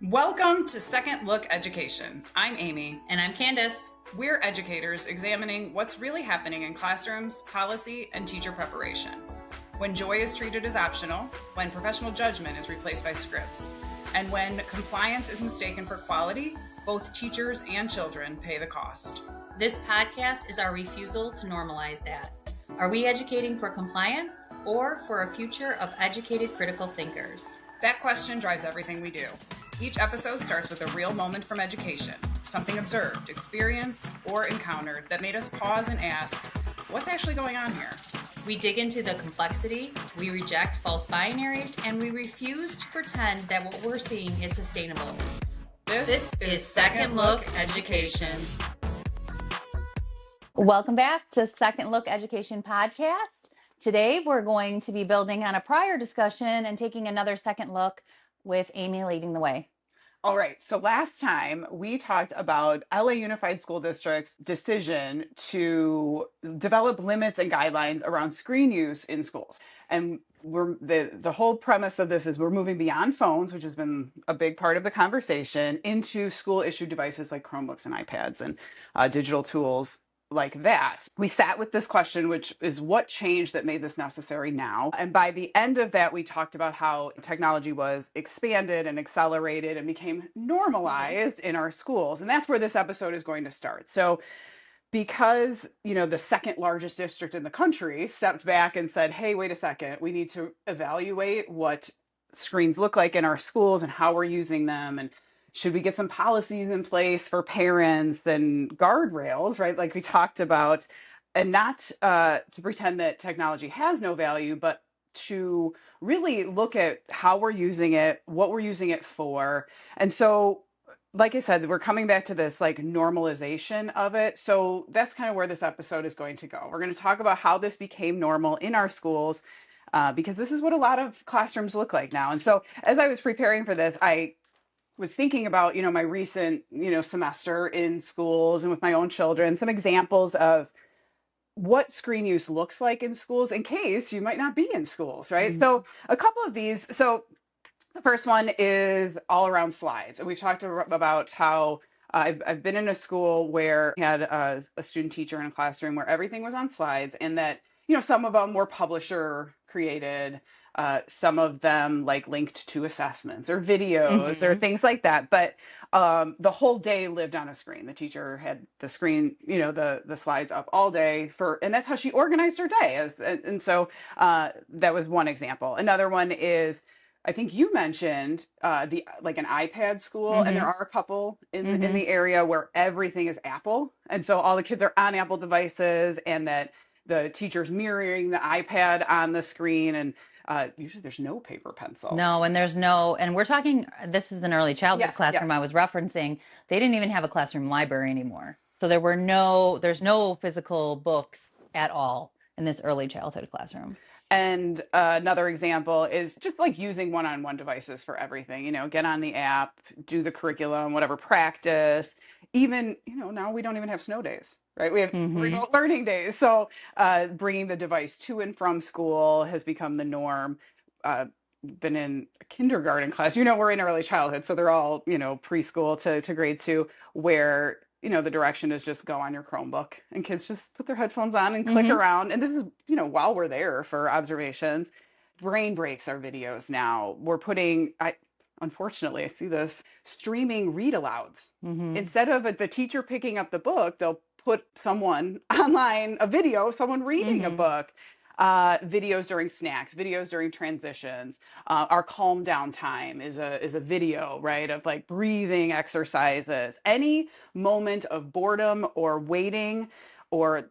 Welcome to Second Look Education. I'm Amy. And I'm Candace. We're educators examining what's really happening in classrooms, policy, and teacher preparation. When joy is treated as optional, when professional judgment is replaced by scripts, and when compliance is mistaken for quality, both teachers and children pay the cost. This podcast is our refusal to normalize that. Are we educating for compliance or for a future of educated critical thinkers? That question drives everything we do. Each episode starts with a real moment from education, something observed, experienced, or encountered that made us pause and ask, what's actually going on here? We dig into the complexity, we reject false binaries, and we refuse to pretend that what we're seeing is sustainable. This is Second Look Education. Welcome back to Second Look Education Podcast. Today we're going to be building on a prior discussion and taking another second look with Amy leading the way. All right, so last time we talked about LA Unified School District's decision to develop limits and guidelines around screen use in schools. And the whole premise of this is we're moving beyond phones, which has been a big part of the conversation, into school-issued devices like Chromebooks and iPads and digital tools like that. We sat with this question, which is what changed that made this necessary now? And by the end of that, we talked about how technology was expanded and accelerated and became normalized in our schools. And that's where this episode is going to start. So because, the second largest district in the country stepped back and said, hey, wait a second, we need to evaluate what screens look like in our schools and how we're using them, and should we get some policies in place for parents and guardrails, right? Like we talked about, and not to pretend that technology has no value, but to really look at how we're using it, what we're using it for. And so, like I said, we're coming back to this like normalization of it. So that's kind of where this episode is going to go. We're going to talk about how this became normal in our schools, because this is what a lot of classrooms look like now. And so as I was preparing for this, I was thinking about, my recent, semester in schools and with my own children, some examples of what screen use looks like in schools in case you might not be in schools, right? Mm-hmm. So a couple of these. So the first one is all around slides. And we talked about how I've been in a school where we had a student teacher in a classroom where everything was on slides, and that, some of them were publisher created. Some of them like linked to assessments or videos or things like that. But the whole day lived on a screen. The teacher had the screen, the slides up all day and that's how she organized her day. And so that was one example. Another one is, I think you mentioned like an iPad school, and there are a couple in the area where everything is Apple. And so all the kids are on Apple devices, and that the teacher's mirroring the iPad on the screen, and usually there's no paper pencil. No, and we're talking, this is an early childhood classroom. I was referencing, they didn't even have a classroom library anymore. So there's no physical books at all in this early childhood classroom. And another example is just like using one-on-one devices for everything, get on the app, do the curriculum, whatever, practice. Even, now we don't even have snow days, right? We have remote learning days. So bringing the device to and from school has become the norm. Been in a kindergarten class, we're in early childhood, so they're all, preschool to grade 2, where the direction is just go on your Chromebook, and kids just put their headphones on and click around. And this is, while we're there for observations. Brain breaks are videos now. We're putting, unfortunately, I see this, streaming read alouds. Instead of the teacher picking up the book, they'll put someone online, a video, someone reading a book. Videos during snacks, videos during transitions. Our calm down time is a video, right, of like breathing exercises. Any moment of boredom or waiting or,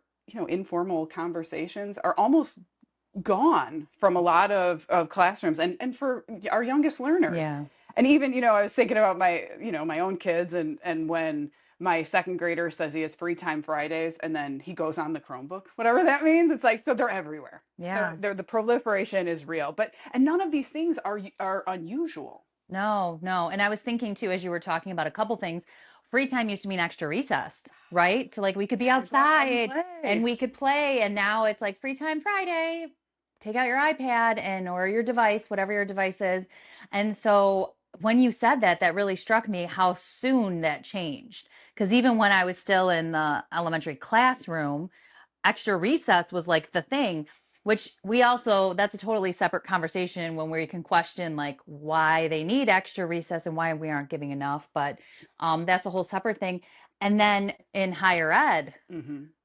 informal conversations are almost gone from a lot of classrooms and for our youngest learners. Yeah. And even, I was thinking about my own kids, and when my second grader says he has free time Fridays, and then he goes on the Chromebook, whatever that means. It's like, so they're everywhere. Yeah. The proliferation is real, and none of these things are unusual. No. And I was thinking too, as you were talking about a couple things, free time used to mean extra recess, right? So like we could be outside and we could play, and now it's like free time Friday, take out your iPad or your device, whatever your device is. And so when you said that, that really struck me how soon that changed. Because even when I was still in the elementary classroom, extra recess was like the thing, which we also, that's a totally separate conversation when we can question like why they need extra recess and why we aren't giving enough. But that's a whole separate thing. And then in higher ed,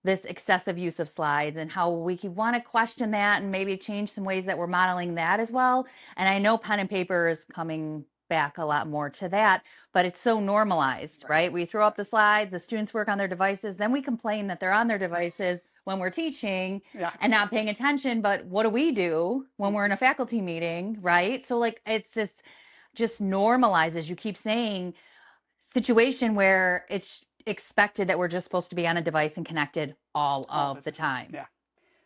this excessive use of slides and how we want to question that and maybe change some ways that we're modeling that as well. And I know pen and paper is coming back a lot more to that, but it's so normalized, right? We throw up the slides, the students work on their devices, then we complain that they're on their devices when we're teaching and not paying attention. But what do we do when we're in a faculty meeting, right? So like it's this just normalizes, you keep saying, situation where it's expected that we're just supposed to be on a device and connected all of the time. Yeah.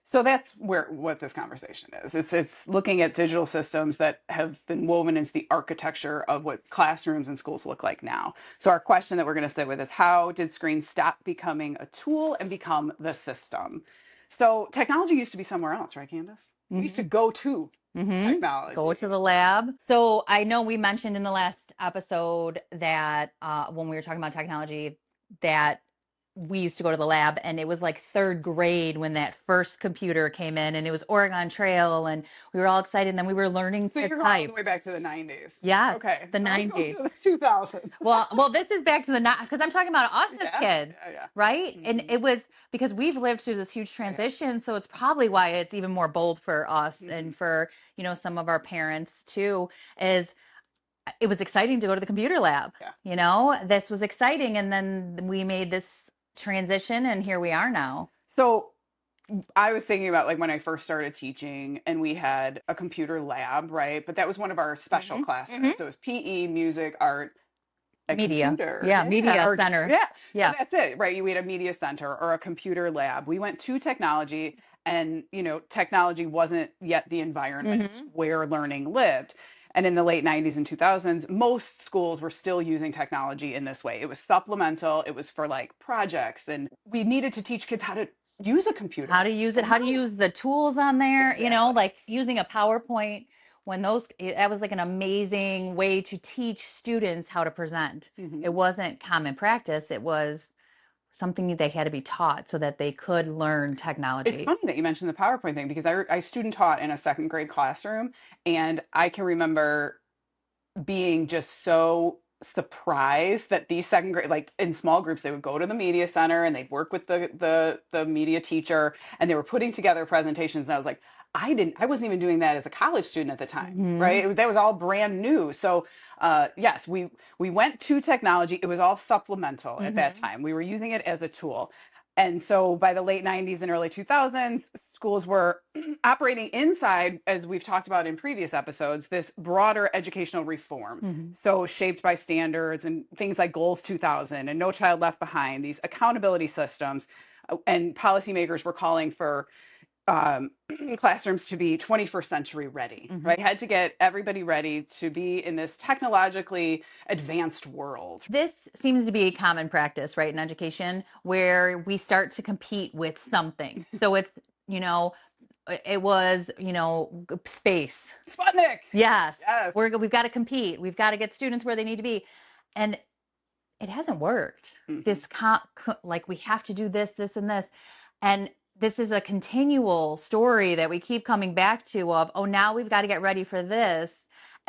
So that's what this conversation is. It's looking at digital systems that have been woven into the architecture of what classrooms and schools look like now. So our question that we're going to sit with is, how did screens stop becoming a tool and become the system? So technology used to be somewhere else, right, Candace? We used to go to technology. Go to the lab. So I know we mentioned in the last episode that when we were talking about technology, that we used to go to the lab, and it was like third grade when that first computer came in, and it was Oregon Trail, and we were all excited, and then we were learning to type. All the way back to the 90s. Yes. Okay. The 90s. The 2000s. Well, this is back to the, because I'm talking about us as kids, right? And it was because we've lived through this huge transition, so it's probably why it's even more bold for us and for, some of our parents too, is it was exciting to go to the computer lab. This was exciting, and then we made this transition, and here we are now. So I was thinking about like when I first started teaching, and we had a computer lab, right? But that was one of our special classes. So it was PE, music, art, media. Computer. Media center. So that's it, right? We had a media center or a computer lab. We went to technology, and technology wasn't yet the environment where learning lived. And in the late 90s and 2000s, most schools were still using technology in this way. It was supplemental. It was for like projects, and we needed to teach kids how to use a computer. How to use it, how to use the tools on there, like using a PowerPoint when that was like an amazing way to teach students how to present. It wasn't common practice. It was something they had to be taught so that they could learn technology. It's funny that you mentioned the PowerPoint thing, because I student taught in a second grade classroom, and I can remember being just so surprised that these second grade, like in small groups, they would go to the media center and they'd work with the media teacher, and they were putting together presentations. And I was like, I wasn't even doing that as a college student at the time, right? That was all brand new. So yes, we went to technology. It was all supplemental at that time. We were using it as a tool. And so by the late 90s and early 2000s, schools were operating inside, as we've talked about in previous episodes, this broader educational reform. So shaped by standards and things like Goals 2000 and No Child Left Behind, these accountability systems, and policymakers were calling for classrooms to be 21st century ready, right? Had to get everybody ready to be in this technologically advanced world. This seems to be a common practice, right, in education, where we start to compete with something. So it's, it was, space. Sputnik. Yes. We've got to compete. We've got to get students where they need to be. And it hasn't worked. This, like, we have to do this, this, and this. And this is a continual story that we keep coming back to of, now we've got to get ready for this.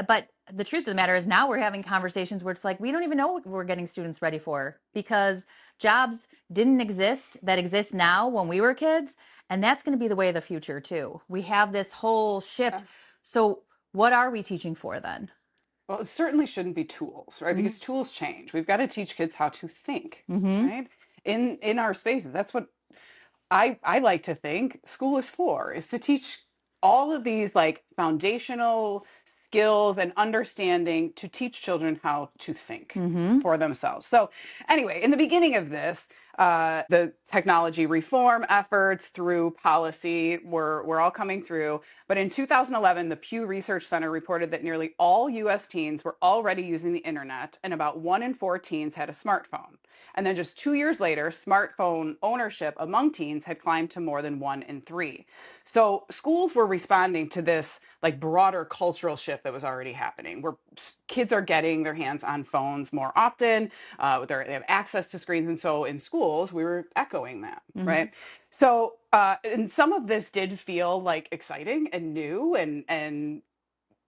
But the truth of the matter is now we're having conversations where it's like, we don't even know what we're getting students ready for, because jobs didn't exist that exist now when we were kids. And that's going to be the way of the future too. We have this whole shift. So what are we teaching for then? Well, it certainly shouldn't be tools, right? Because tools change. We've got to teach kids how to think, right? In our spaces. That's what I like to think school is for, is to teach all of these like foundational skills and understanding to teach children how to think for themselves. So anyway, in the beginning of this, The technology reform efforts through policy were all coming through. But in 2011, the Pew Research Center reported that nearly all U.S. teens were already using the internet, and about 1 in 4 teens had a smartphone. And then just 2 years later, smartphone ownership among teens had climbed to more than 1 in 3. So schools were responding to this like broader cultural shift that was already happening, where kids are getting their hands on phones more often. They have access to screens, and so in schools we were echoing that, right? So and some of this did feel like exciting and new, and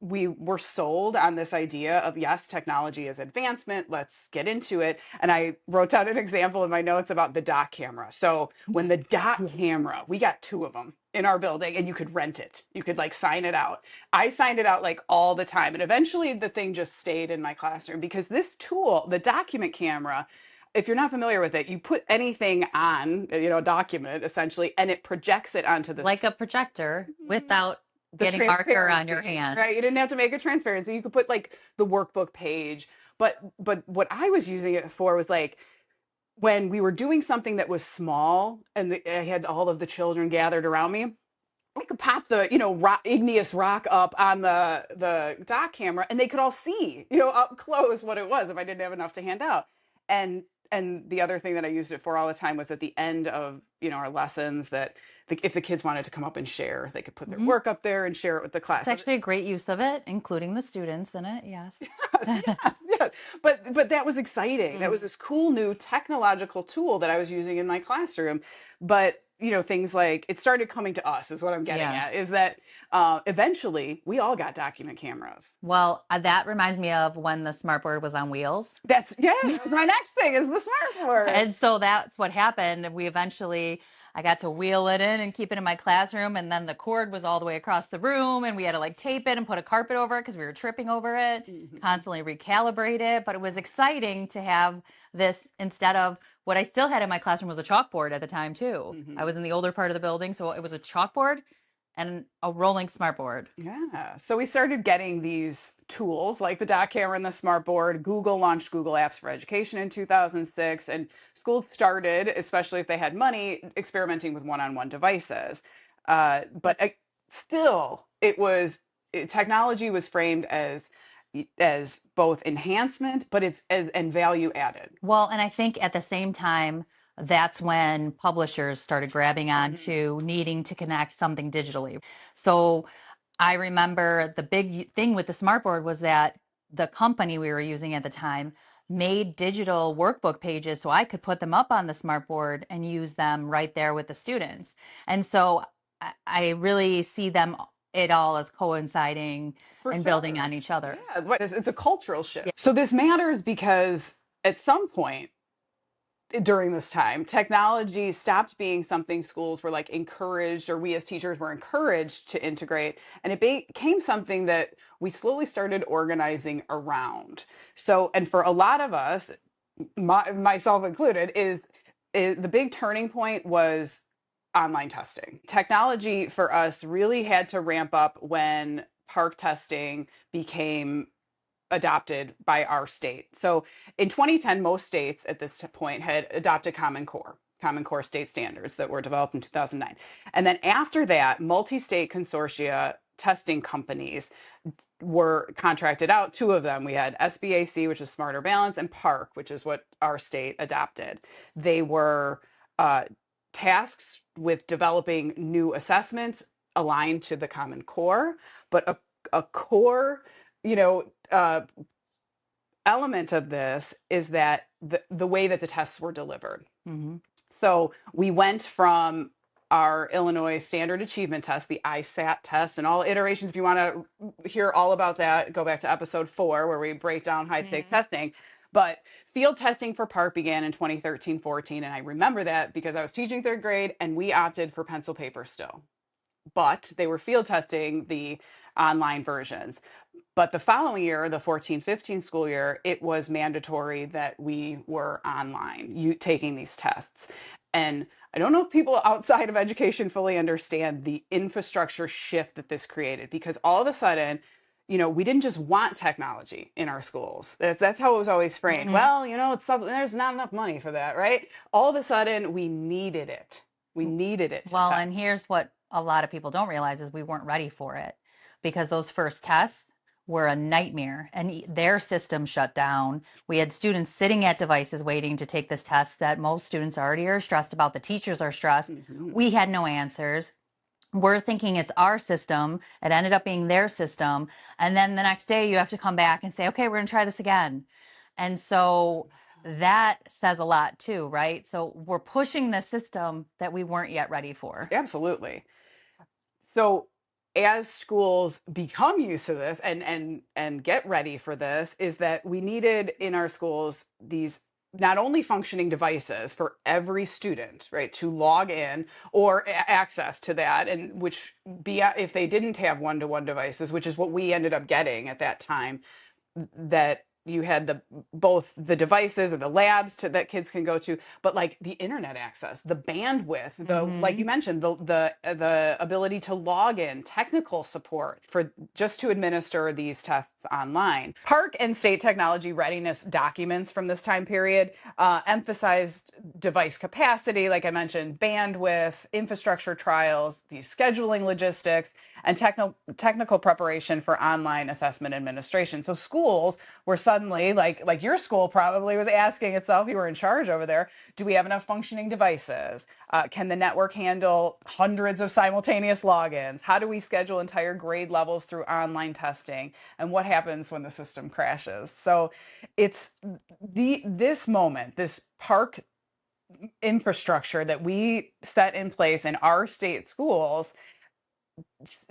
we were sold on this idea of, yes, technology is advancement, let's get into it. And I wrote down an example in my notes about the dock camera. So when the dock camera, we got 2 of them in our building, and you could rent it. You could like sign it out. I signed it out like all the time. And eventually the thing just stayed in my classroom, because this tool, the document camera, if you're not familiar with it, you put anything on, a document essentially, and it projects it onto the like a projector without getting marker on your hand. Right. You didn't have to make a transparency. You could put like the workbook page. But what I was using it for was like when we were doing something that was small, and I had all of the children gathered around me, I could pop the, igneous rock up on the dock camera, and they could all see, up close what it was if I didn't have enough to hand out. And the other thing that I used it for all the time was at the end of, our lessons, that if the kids wanted to come up and share, they could put their work up there and share it with the class. It's actually a great use of it, including the students in it. Yes. yes. But that was exciting. That was this cool new technological tool that I was using in my classroom. But things like it started coming to us is what I'm getting at, is that eventually we all got document cameras. Well, that reminds me of when the smartboard was on wheels. That was my next thing, is the smartboard. And so that's what happened. I got to wheel it in and keep it in my classroom. And then the cord was all the way across the room, and we had to like tape it and put a carpet over it because we were tripping over it, constantly recalibrate it. But it was exciting to have this instead of what I still had in my classroom was a chalkboard at the time too. I was in the older part of the building, so it was a chalkboard and a rolling smartboard. Yeah. So we started getting these tools like the dock camera and the smartboard. Google launched Google Apps for Education in 2006, and schools started, especially if they had money, experimenting with one-on-one devices. But still, technology was framed as both enhancement, but and value added. Well, and I think at the same time, that's when publishers started grabbing on to needing to connect something digitally. So I remember the big thing with the smartboard was that the company we were using at the time made digital workbook pages so I could put them up on the smartboard and use them right there with the students. And so I really see it all as coinciding and building on each other. Yeah, but it's a cultural shift. Yeah. So this matters because at some point during this time, technology stopped being something schools were like encouraged, or we as teachers were encouraged to integrate, and it became something that we slowly started organizing around. So, and for a lot of us, myself included, is the big turning point was online testing. Technology for us really had to ramp up when park testing became adopted by our state. So in 2010, most states at this point had adopted Common Core state standards that were developed in 2009. And then after that, multi-state consortia testing companies were contracted out. 2 of them. We had SBAC, which is Smarter Balance, and Park, which is what our state adopted. They were tasked with developing new assessments aligned to the Common Core, but a core, element of this is that the way that the tests were delivered. So we went from our Illinois Standard Achievement Test, the ISAT test, and all iterations. If you want to hear all about that, go back to episode 4 where we break down high stakes testing. But field testing for PARC began in 2013-14, and I remember that because I was teaching 3rd grade and we opted for pencil paper still. But they were field testing the online versions. But the following year, the 14-15 school year, it was mandatory that we were online, taking these tests. And I don't know if people outside of education fully understand the infrastructure shift that this created, because all of a sudden, we didn't just want technology in our schools. That's how it was always framed. Well, it's something, there's not enough money for that, right? All of a sudden, we needed it. We needed it to Well, test. and here's what a lot of people don't realize is we weren't ready for it because those first tests were a nightmare and their system shut down. We had students sitting at devices waiting to take this test that most students already are stressed about. The teachers are stressed. We had no answers. We're thinking it's our system. It ended up being their system. And then the next day you have to come back and say, okay, we're going to try this again. And so that says a lot too, right? So we're pushing the system that we weren't yet ready for. Absolutely. So as schools become used to this and get ready for this, is that we needed in our schools these not only functioning devices for every student, right, to log in or access to that, and which be if they didn't have one-to-one devices, which is what we ended up getting at that time, that you had both the devices or the labs that kids can go to, but like the internet access, the bandwidth, like you mentioned, the ability to log in, technical support for just to administer these tests online. Park and state technology readiness documents from this time period emphasized device capacity, like I mentioned, bandwidth, infrastructure trials, these scheduling logistics, and technical preparation for online assessment administration. So schools were suddenly, like your school probably was asking itself, you were in charge over there, do we have enough functioning devices? Can the network handle hundreds of simultaneous logins? How do we schedule entire grade levels through online testing? And what happens when the system crashes? So it's this moment, this Park infrastructure that we set in place in our state schools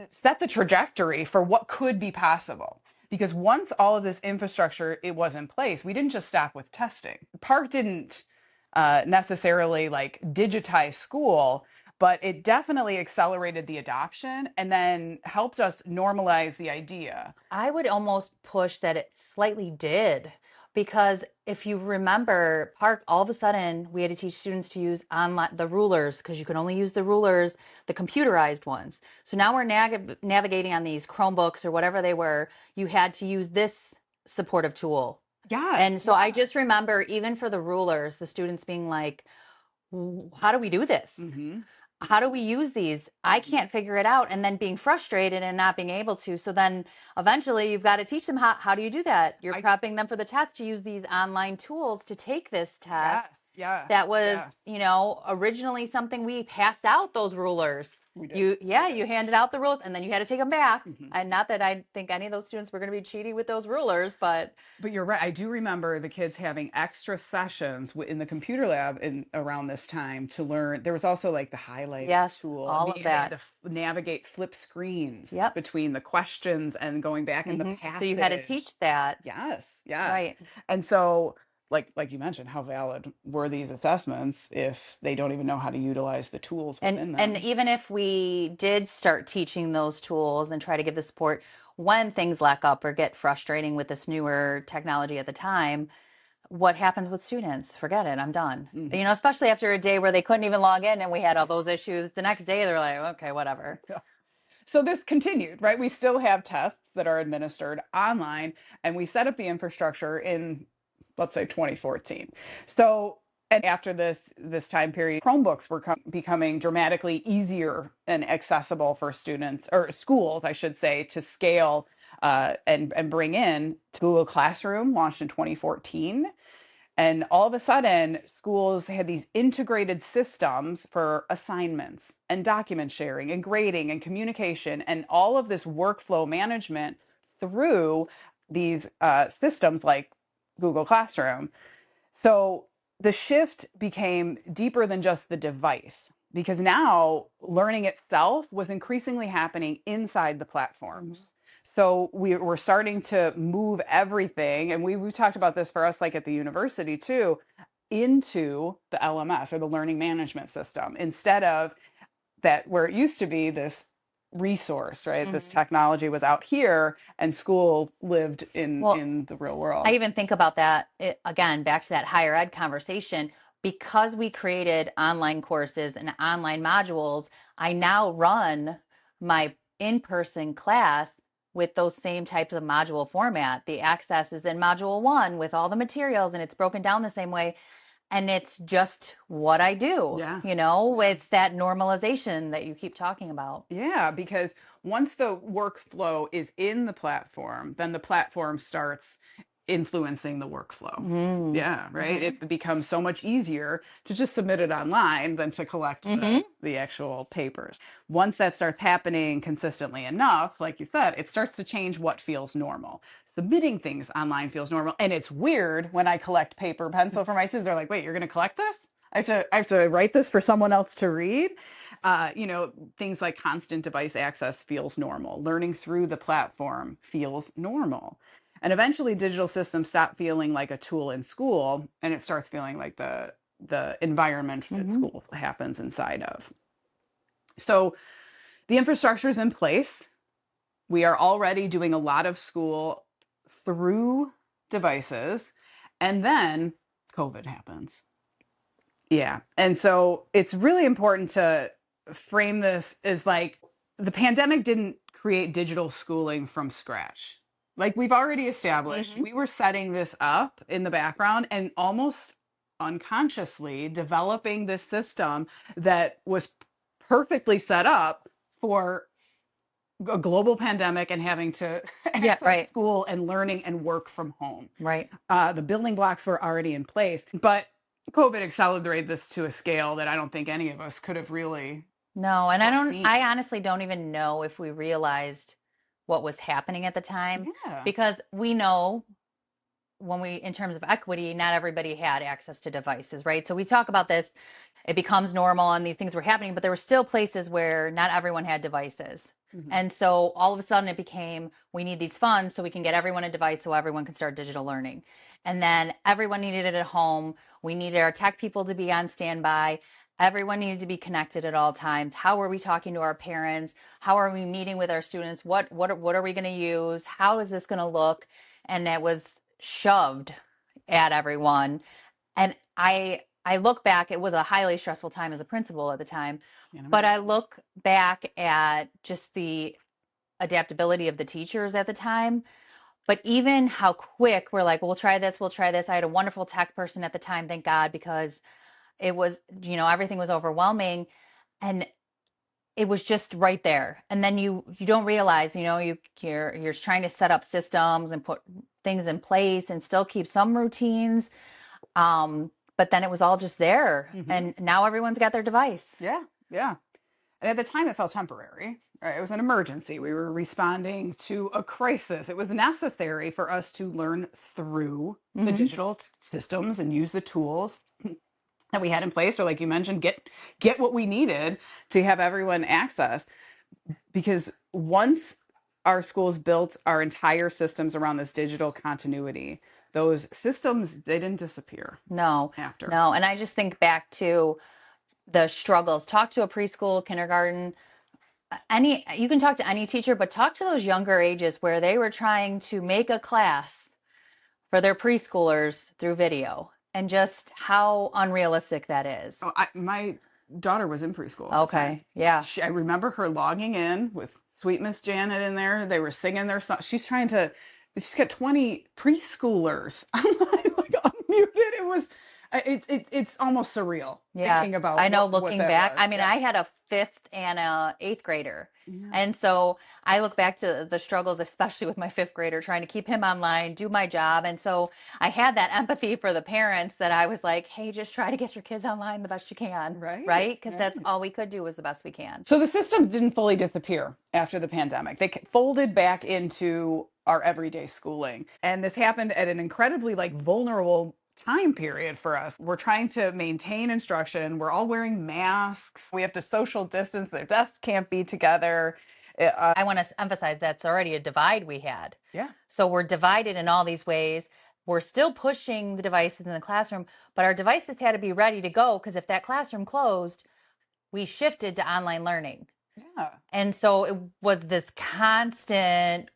set the trajectory for what could be possible. Because once all of this infrastructure it was in place, we didn't just stop with testing. Park didn't necessarily like digitize school, but it definitely accelerated the adoption and then helped us normalize the idea. I would almost push that it slightly did, because if you remember, Park, all of a sudden we had to teach students to use online the rulers, because you could only use the rulers, the computerized ones. So now we're navigating on these Chromebooks or whatever they were. You had to use this supportive tool. Yeah. And so I just remember, even for the rulers, the students being like, how do we do this? How do we use these? I can't figure it out. And then being frustrated and not being able to. So then eventually you've got to teach them how do you do that? You're prepping them for the test to use these online tools to take this test. Yes. That was, originally something we passed out those rulers. We did. You handed out the rules and then you had to take them back. And not that I think any of those students were going to be cheating with those rulers, but you're right. I do remember the kids having extra sessions in the computer lab around this time to learn. There was also like the highlight tool. All of that. Had to navigate flip screens Yep. between the questions and going back in the passage. So you had to teach that. Yes. Right. And so like you mentioned, how valid were these assessments if they don't even know how to utilize the tools within them? And even if we did start teaching those tools and try to give the support when things lack up or get frustrating with this newer technology at the time, what happens with students? Forget it. I'm done. Especially after a day where they couldn't even log in and we had all those issues. The next day they're like, okay, whatever. Yeah. So this continued, right? We still have tests that are administered online, and we set up the infrastructure in, let's say, 2014. So, and after this time period, Chromebooks were becoming dramatically easier and accessible for students, or schools, I should say, to scale and bring in. Google Classroom launched in 2014. And all of a sudden, schools had these integrated systems for assignments and document sharing and grading and communication and all of this workflow management through these systems like Google Classroom. So the shift became deeper than just the device, because now learning itself was increasingly happening inside the platforms. So we were starting to move everything, and we talked about this for us, like at the university too, into the LMS or the learning management system, instead of that where it used to be this resource, right? This technology was out here and school lived in the real world. I even think about that, again, back to that higher ed conversation. Because we created online courses and online modules, I now run my in-person class with those same types of module format. The access is in module 1 with all the materials, and it's broken down the same way. And it's just what I do. Yeah. It's that normalization that you keep talking about. Yeah, because once the workflow is in the platform, then the platform starts influencing the workflow. Yeah, right. It becomes so much easier to just submit it online than to collect the actual papers. Once that starts happening consistently enough, like you said, it starts to change what feels normal. Submitting things online feels normal. And it's weird when I collect paper pencil for my students. They're like, wait, you're going to collect this? I have to write this for someone else to read. Things like constant device access feels normal. Learning through the platform feels normal. And eventually digital systems stop feeling like a tool in school, and it starts feeling like the environment that school happens inside of. So the infrastructure is in place. We are already doing a lot of school through devices, and then COVID happens. Yeah. And so it's really important to frame this as like the pandemic didn't create digital schooling from scratch. Like we've already established, we were setting this up in the background and almost unconsciously developing this system that was perfectly set up for a global pandemic and having to access school and learning and work from home. Right. The building blocks were already in place, but COVID accelerated this to a scale that I don't think any of us could have really. No, and I honestly don't even know if we realized what was happening at the time, because we know in terms of equity, not everybody had access to devices, right? So we talk about this, it becomes normal and these things were happening, but there were still places where not everyone had devices. And so all of a sudden it became, we need these funds so we can get everyone a device so everyone can start digital learning. And then everyone needed it at home. We needed our tech people to be on standby. Everyone needed to be connected at all times. How are we talking to our parents? How are we meeting with our students? What are we going to use? How is this going to look? And it was shoved at everyone. And I look back, it was a highly stressful time as a principal at the time, but I look back at just the adaptability of the teachers at the time. But even how quick we're like, we'll try this. I had a wonderful tech person at the time, thank God, because it was, everything was overwhelming and it was just right there. And then you don't realize, you're trying to set up systems and put things in place and still keep some routines. But then it was all just there. And now everyone's got their device. Yeah. Yeah. And at the time it felt temporary. Right? It was an emergency. We were responding to a crisis. It was necessary for us to learn through the digital systems and use the tools that we had in place, or like you mentioned, get what we needed to have everyone access. Because once our schools built our entire systems around this digital continuity, those systems, they didn't disappear. No. After. No. And I just think back to the struggles. Talk to a preschool, kindergarten, you can talk to any teacher, but talk to those younger ages where they were trying to make a class for their preschoolers through video, and just how unrealistic that is. Oh, my daughter was in preschool. Okay. Yeah. I remember her logging in with Sweet Miss Janet in there. They were singing their song. She's got 20 preschoolers. I'm like unmuted. It was, it's almost surreal thinking about. I know, looking back. I mean, I had a 5th and a 8th grader. Yeah. And so I look back to the struggles, especially with my 5th grader, trying to keep him online, do my job. And so I had that empathy for the parents that I was like, hey, just try to get your kids online the best you can. Right? Because that's all we could do was the best we can. So the systems didn't fully disappear after the pandemic. They folded back into our everyday schooling. And this happened at an incredibly vulnerable time period for us. We're trying to maintain instruction. We're all wearing masks. We have to social distance. Their desks can't be together. I want to emphasize that's already a divide we had. Yeah. So we're divided in all these ways. We're still pushing the devices in the classroom, but our devices had to be ready to go, because if that classroom closed, we shifted to online learning. Yeah. And so it was this constant,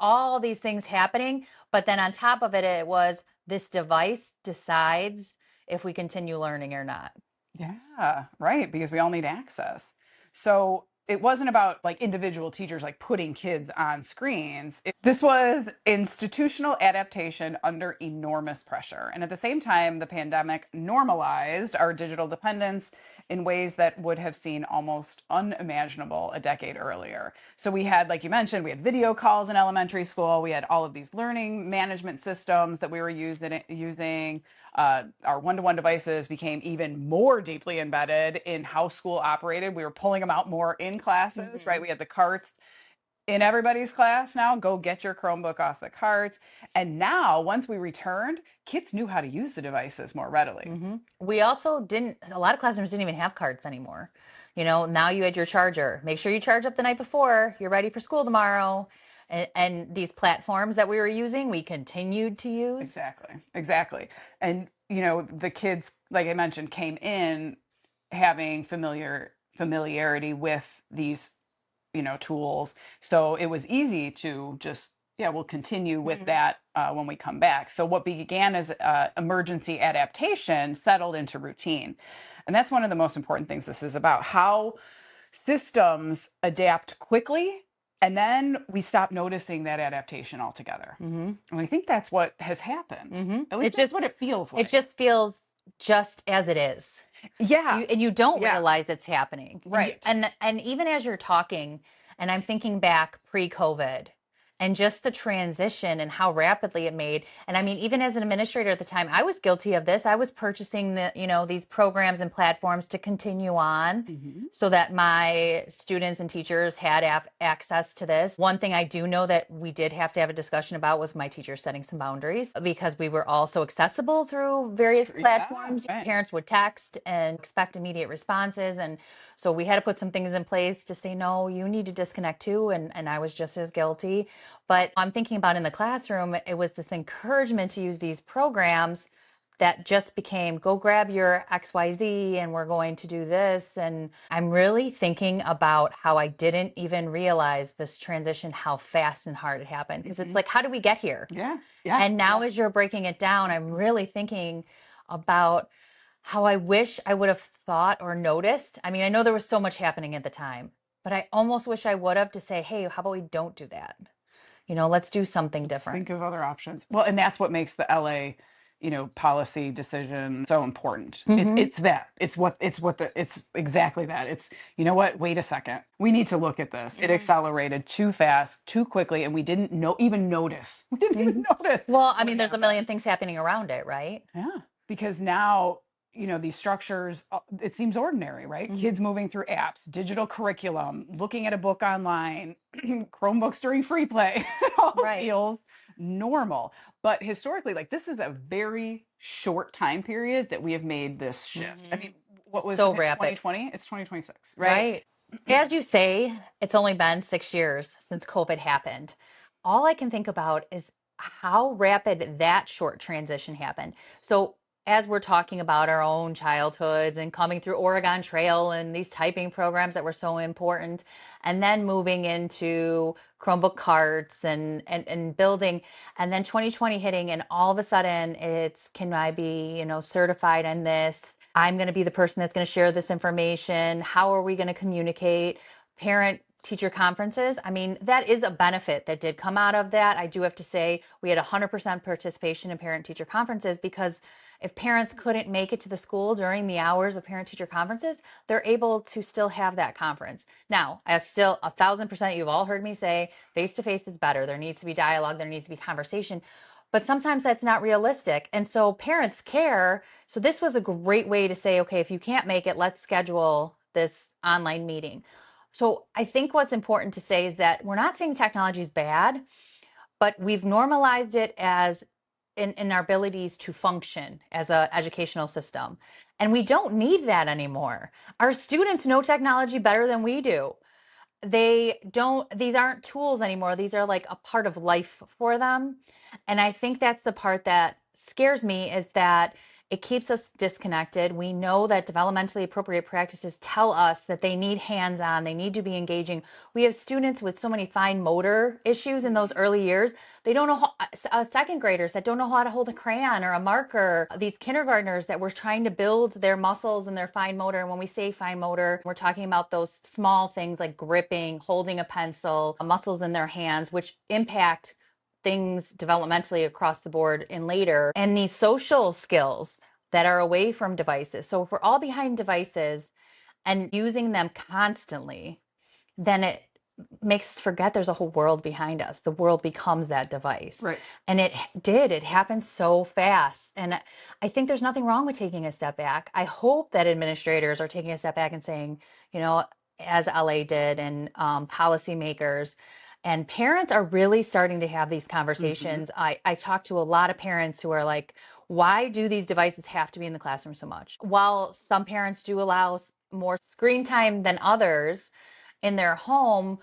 all these things happening, but then on top of it, it was this device decides if we continue learning or not. Yeah, right, because we all need access. So it wasn't about like individual teachers like putting kids on screens. This was institutional adaptation under enormous pressure. And at the same time, the pandemic normalized our digital dependence in ways that would have seemed almost unimaginable a decade earlier. So we had, like you mentioned, we had video calls in elementary school. We had all of these learning management systems that we were using. Our one-to-one devices became even more deeply embedded in how school operated. We were pulling them out more in classes, right? We had the carts in everybody's class now. Go get your Chromebook off the carts. And now, once we returned, kids knew how to use the devices more readily. We also didn't, a lot of classrooms didn't even have carts anymore. Now you had your charger. Make sure you charge up the night before. You're ready for school tomorrow. And these platforms that we were using, we continued to use. Exactly. And, the kids, like I mentioned, came in having familiarity with these, tools. So it was easy to just, we'll continue with that when we come back. So what began as emergency adaptation settled into routine. And that's one of the most important things this is about, how systems adapt quickly. And then we stop noticing that adaptation altogether. And I think that's what has happened. At least that's what it feels like. It just feels just as it is. Yeah. And you don't realize it's happening. Right. And even as you're talking, and I'm thinking back pre-COVID, and just the transition and how rapidly it made. And I mean, even as an administrator at the time, I was guilty of this. I was purchasing these programs and platforms to continue on so that my students and teachers had access to this. One thing I do know that we did have to have a discussion about was my teachers setting some boundaries, because we were all so accessible through various platforms. Right. Parents would text and expect immediate responses. And so we had to put some things in place to say, no, you need to disconnect too. And I was just as guilty. But I'm thinking about in the classroom, it was this encouragement to use these programs that just became, go grab your XYZ and we're going to do this. And I'm really thinking about how I didn't even realize this transition, how fast and hard it happened. Because it's like, how did we get here? Yeah. And now as you're breaking it down, I'm really thinking about how I wish I would have thought or noticed. I mean, I know there was so much happening at the time, but I almost wish I would have to say, hey, how about we don't do that? Let's do something different. Think of other options. Well, and that's what makes the LA, policy decision so important. It's that. It's exactly that. It's, what? Wait a second. We need to look at this. It accelerated too fast, too quickly, and we didn't even notice. We didn't even notice. Well, I mean, there's a million things happening around it, right? Yeah. Because now, these structures, it seems ordinary, right? Kids moving through apps, digital curriculum, looking at a book online, Chromebooks during free play, it all feels normal. But historically, like, this is a very short time period that we have made this shift. I mean, what was so it, rapid. 2020? It's 2026, right? As you say, it's only been 6 years since COVID happened. All I can think about is how rapid that short transition happened. So as we're talking about our own childhoods and coming through Oregon Trail and these typing programs that were so important, and then moving into Chromebook carts and building, and then 2020 hitting, and all of a sudden it's, can I be, certified in this? I'm going to be the person that's going to share this information. How are we going to communicate? Parent teacher conferences. I mean, that is a benefit that did come out of that. I do have to say we had 100% participation in parent teacher conferences, because if parents couldn't make it to the school during the hours of parent teacher conferences, they're able to still have that conference. Now, as still 1,000%, you've all heard me say face-to-face is better. There needs to be dialogue. There needs to be conversation. But sometimes that's not realistic. And so parents care. So this was a great way to say, okay, if you can't make it, let's schedule this online meeting. So I think what's important to say is that we're not saying technology is bad, but we've normalized it as in our abilities to function as an educational system. And we don't need that anymore. Our students know technology better than we do. These aren't tools anymore. These are like a part of life for them. And I think that's the part that scares me, is that it keeps us disconnected. We know that developmentally appropriate practices tell us that they need hands-on, they need to be engaging. We have students with so many fine motor issues in those early years They don't know second graders that don't know how to hold a crayon or a marker. These kindergartners that we're trying to build their muscles and their fine motor. And when we say fine motor, we're talking about those small things like gripping, holding a pencil, muscles in their hands, which impact things developmentally across the board in later. And these social skills that are away from devices. So if we're all behind devices and using them constantly, then it makes us forget there's a whole world behind us. The world becomes that device. Right. And it happened so fast. And I think there's nothing wrong with taking a step back. I hope that administrators are taking a step back and saying, you know, as LA did, and policymakers and parents are really starting to have these conversations. I talk to a lot of parents who are like, why do these devices have to be in the classroom so much? While some parents do allow more screen time than others in their home,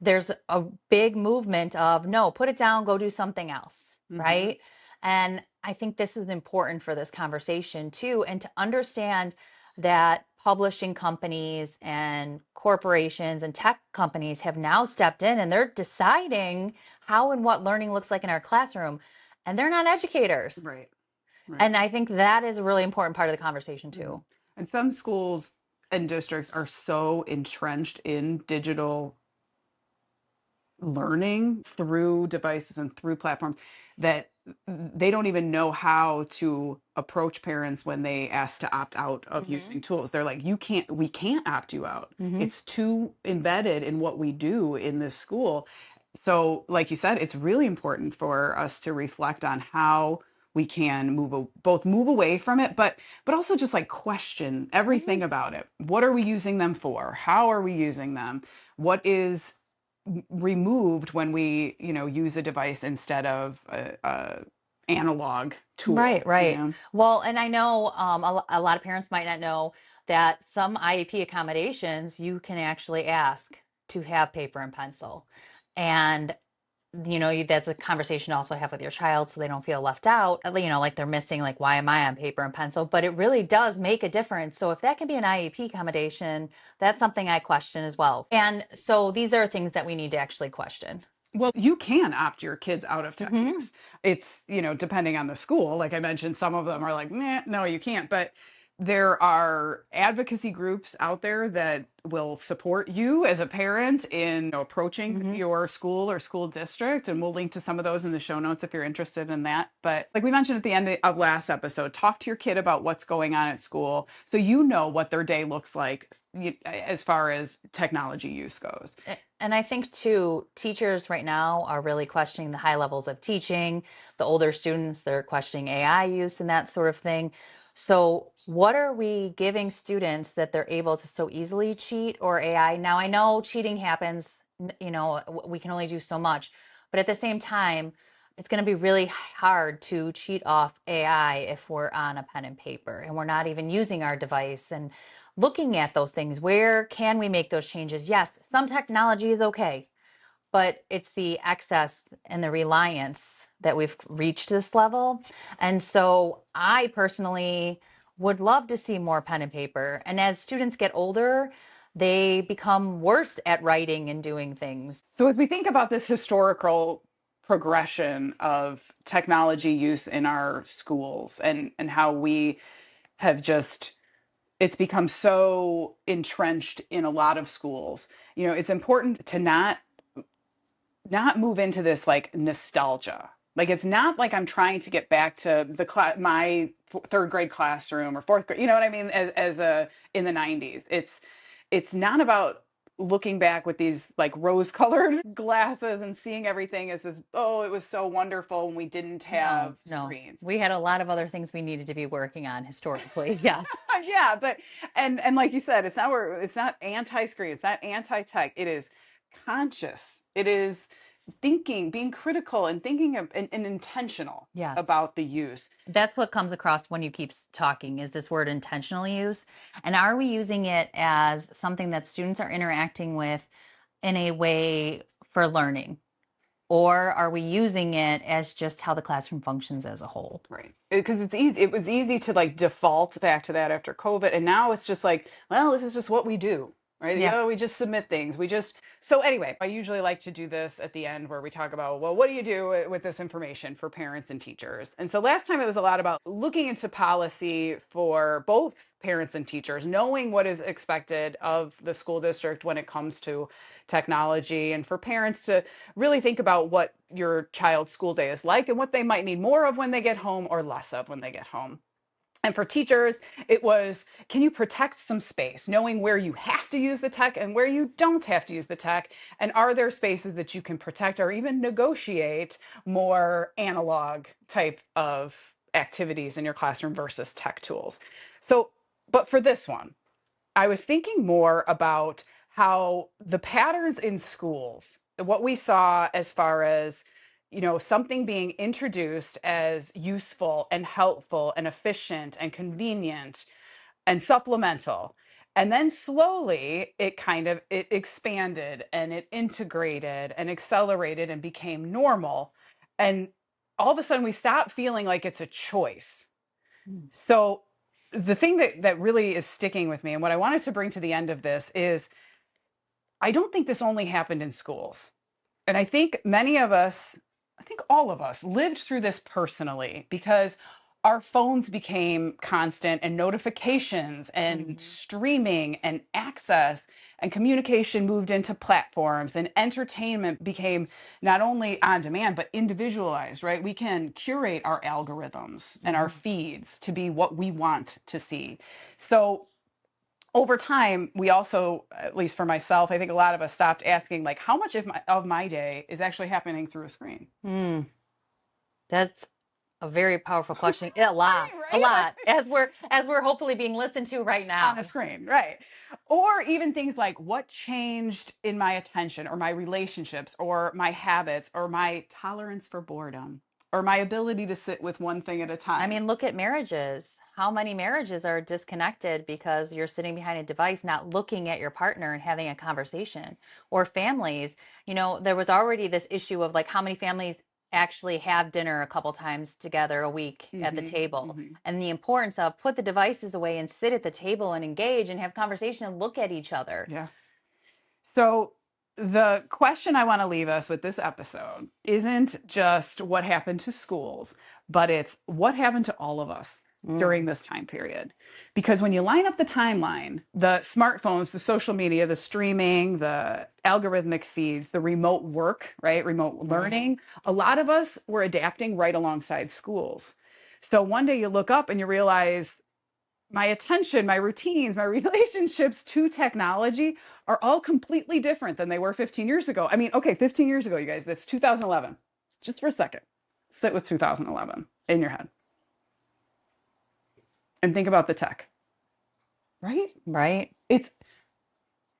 there's a big movement of no, put it down, go do something else, right? And I think this is important for this conversation too, and to understand that publishing companies and corporations and tech companies have now stepped in and they're deciding how and what learning looks like in our classroom, and they're not educators. Right. And I think that is a really important part of the conversation too. And some schools and districts are so entrenched in digital learning through devices and through platforms that they don't even know how to approach parents when they ask to opt out of using tools. They're like, we can't opt you out. It's too embedded in what we do in this school. So like you said, it's really important for us to reflect on how we can both move away from it, but also just like question everything about it. What are we using them for? How are we using them? What is removed when we, use a device instead of a analog tool? Right. Well, and I know a lot of parents might not know that some IEP accommodations you can actually ask to have paper and pencil. And that's a conversation to also have with your child so they don't feel left out, like they're missing, like, why am I on paper and pencil? But it really does make a difference. So if that can be an IEP accommodation, that's something I question as well. And so these are things that we need to actually question. Well, you can opt your kids out of tech use. It's, depending on the school. Like I mentioned, some of them are like, no, you can't. But there are advocacy groups out there that will support you as a parent in approaching your school or school district. And we'll link to some of those in the show notes if you're interested in that. But like we mentioned at the end of last episode, talk to your kid about what's going on at school so you know what their day looks like as far as technology use goes. And I think too, teachers right now are really questioning the high levels of teaching. The older students, they're questioning AI use and that sort of thing. So what are we giving students that they're able to so easily cheat or AI? Now, I know cheating happens, we can only do so much, but at the same time, it's going to be really hard to cheat off AI if we're on a pen and paper and we're not even using our device and looking at those things. Where can we make those changes? Yes, some technology is okay, but it's the excess and the reliance that we've reached this level. And so I personally would love to see more pen and paper. And as students get older, they become worse at writing and doing things. So as we think about this historical progression of technology use in our schools and how we have it's become so entrenched in a lot of schools, it's important to not move into this like nostalgia. Like, it's not like I'm trying to get back to my third grade classroom or fourth grade, you know what I mean? As in the 90s, it's not about looking back with these like rose-colored glasses and seeing everything as this, oh, it was so wonderful when we didn't have screens. We had a lot of other things we needed to be working on historically. Yeah. Yeah, but and like you said, it's not anti-screen, it's not anti-tech. It is conscious. It is thinking, being critical and thinking of, and intentional about the use. That's what comes across when you keep talking, is this word intentional use. And are we using it as something that students are interacting with in a way for learning? Or are we using it as just how the classroom functions as a whole? Right. Because it's easy. It was easy to like default back to that after COVID. And now it's just like, well, this is just what we do. right? Yeah. We just submit things. So anyway, I usually like to do this at the end where we talk about, well, what do you do with this information for parents and teachers? And so last time it was a lot about looking into policy for both parents and teachers, knowing what is expected of the school district when it comes to technology, and for parents to really think about what your child's school day is like and what they might need more of when they get home or less of when they get home. And for teachers, it was, can you protect some space, knowing where you have to use the tech and where you don't have to use the tech? And are there spaces that you can protect or even negotiate more analog type of activities in your classroom versus tech tools? So, but for this one, I was thinking more about how the patterns in schools, what we saw as far as, something being introduced as useful and helpful and efficient and convenient and supplemental. And then slowly it expanded and it integrated and accelerated and became normal. And all of a sudden we stopped feeling like it's a choice. So the thing that really is sticking with me and what I wanted to bring to the end of this is I don't think this only happened in schools. And I think I think all of us lived through this personally because our phones became constant and notifications and streaming and access and communication moved into platforms and entertainment became not only on demand, but individualized, right? We can curate our algorithms and our feeds to be what we want to see. So over time, we also, at least for myself, I think a lot of us stopped asking, like, how much of my day is actually happening through a screen? That's a very powerful question. A lot, Right? a lot, as we're hopefully being listened to right now. On a screen, right? Or even things like what changed in my attention or my relationships or my habits or my tolerance for boredom or my ability to sit with one thing at a time. I mean, look at marriages. How many marriages are disconnected because you're sitting behind a device, not looking at your partner and having a conversation? Or families, there was already this issue of like how many families actually have dinner a couple times together a week at the table, and the importance of put the devices away and sit at the table and engage and have conversation and look at each other. Yeah. So the question I want to leave us with this episode isn't just what happened to schools, but it's what happened to all of us during this time period. Because when you line up the timeline, the smartphones, the social media, the streaming, the algorithmic feeds, the remote work, right? Remote learning, a lot of us were adapting right alongside schools. So one day you look up and you realize my attention, my routines, my relationships to technology are all completely different than they were 15 years ago. I mean, okay, 15 years ago, you guys, that's 2011. Just for a second, sit with 2011 in your head and think about the tech, right? Right.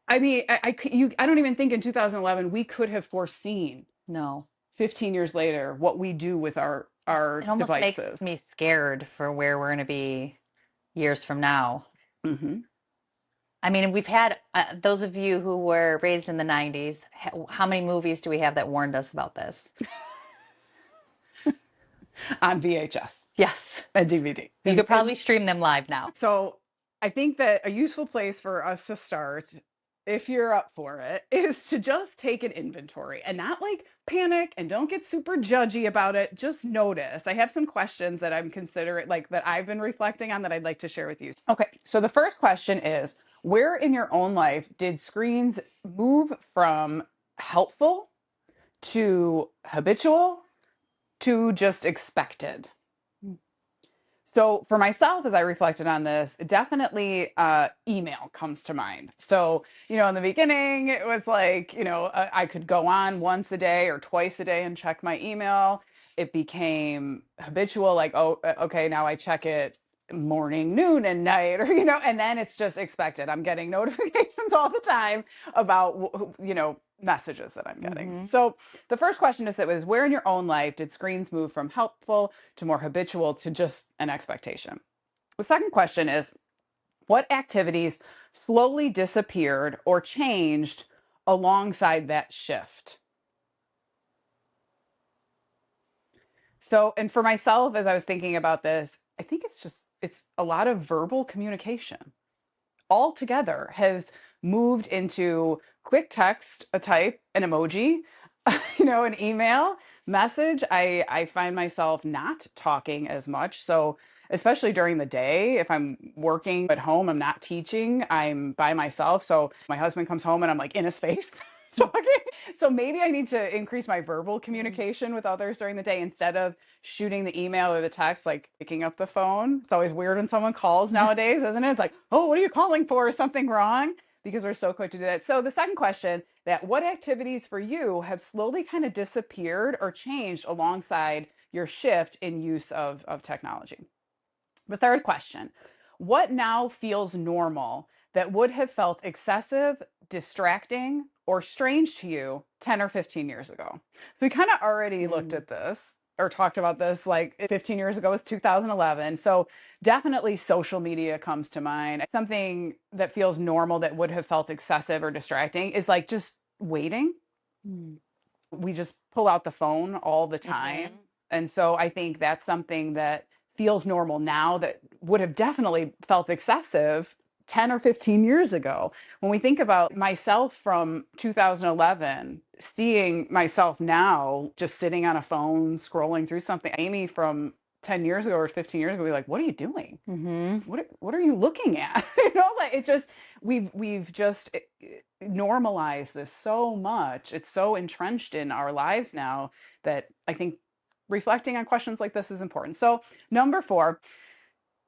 I mean, I don't even think in 2011 we could have foreseen No. 15 years later what we do with our It almost devices. makes me scared for where we're going to be years from now. I mean, we've had those of you who were raised in the 90s, how many movies do we have that warned us about this? On VHS. Yes. And DVD. You could probably stream them live now. So I think that a useful place for us to start, if you're up for it, is to just take an inventory and not like panic and don't get super judgy about it. Just notice. I have some questions that I'm considering, like that I've been reflecting on that I'd like to share with you. Okay. So the first question is, where in your own life did screens move from helpful to habitual to just expected? So for myself, as I reflected on this, definitely email comes to mind. So, in the beginning, it was like, I could go on once a day or twice a day and check my email. It became habitual, like, oh, okay, now I check it morning, noon, and night, or, and then it's just expected. I'm getting notifications all the time about, messages that I'm getting. So the first question is, where in your own life did screens move from helpful to more habitual to just an expectation? The second question is, what activities slowly disappeared or changed alongside that shift? So, and for myself, as I was thinking about this, I think it's a lot of verbal communication altogether has moved into quick text, a type, an emoji, an email message. I find myself not talking as much. So especially during the day, if I'm working at home, I'm not teaching, I'm by myself. So my husband comes home and I'm like in his face talking. So maybe I need to increase my verbal communication with others during the day instead of shooting the email or the text, like picking up the phone. It's always weird when someone calls nowadays, isn't it? It's like, oh, what are you calling for? Is something wrong? Because we're so quick to do that. So the second question, that what activities for you have slowly kind of disappeared or changed alongside your shift in use of technology? The third question, what now feels normal that would have felt excessive, distracting, or strange to you 10 or 15 years ago? So we kind of already looked at this or talked about this, like 15 years ago was 2011. So definitely social media comes to mind. Something that feels normal that would have felt excessive or distracting is like just waiting. We just pull out the phone all the time. And so I think that's something that feels normal now that would have definitely felt excessive 10 or 15 years ago. When we think about myself from 2011, seeing myself now just sitting on a phone, scrolling through something, Amy from 10 years ago or 15 years ago, we're like, what are you doing? What are you looking at? Like it just, we've just normalized this so much. It's so entrenched in our lives now that I think reflecting on questions like this is important. So number 4,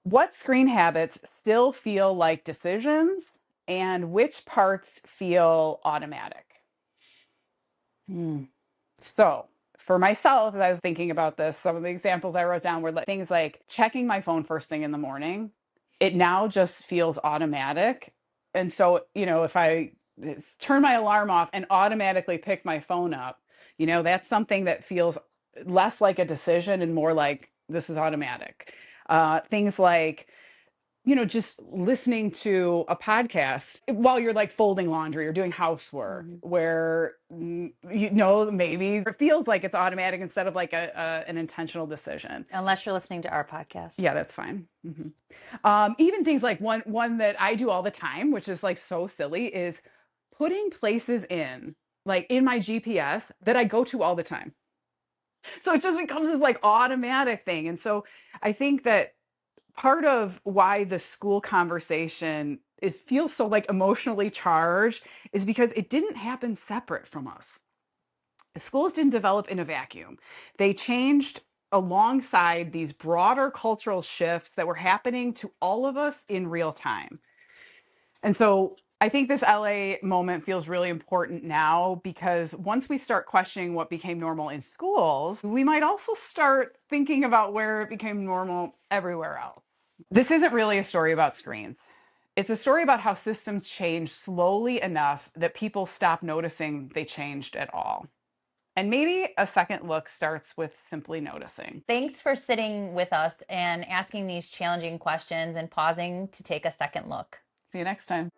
what screen habits still feel like decisions and which parts feel automatic? So for myself, as I was thinking about this, some of the examples I wrote down were things like checking my phone first thing in the morning. It now just feels automatic. And so, if I turn my alarm off and automatically pick my phone up, that's something that feels less like a decision and more like this is automatic. Things like, just listening to a podcast while you're like folding laundry or doing housework, where, maybe it feels like it's automatic instead of like an intentional decision. Unless you're listening to our podcast. Yeah, that's fine. Even things like one that I do all the time, which is like so silly, is putting places in, like in my GPS that I go to all the time. So it just becomes this like automatic thing. And so I think that part of why the school conversation feels so like emotionally charged is because it didn't happen separate from us. The schools didn't develop in a vacuum. They changed alongside these broader cultural shifts that were happening to all of us in real time. And so I think this LA moment feels really important now because once we start questioning what became normal in schools, we might also start thinking about where it became normal everywhere else. This isn't really a story about screens. It's a story about how systems change slowly enough that people stop noticing they changed at all. And maybe a second look starts with simply noticing. Thanks for sitting with us and asking these challenging questions and pausing to take a second look. See you next time.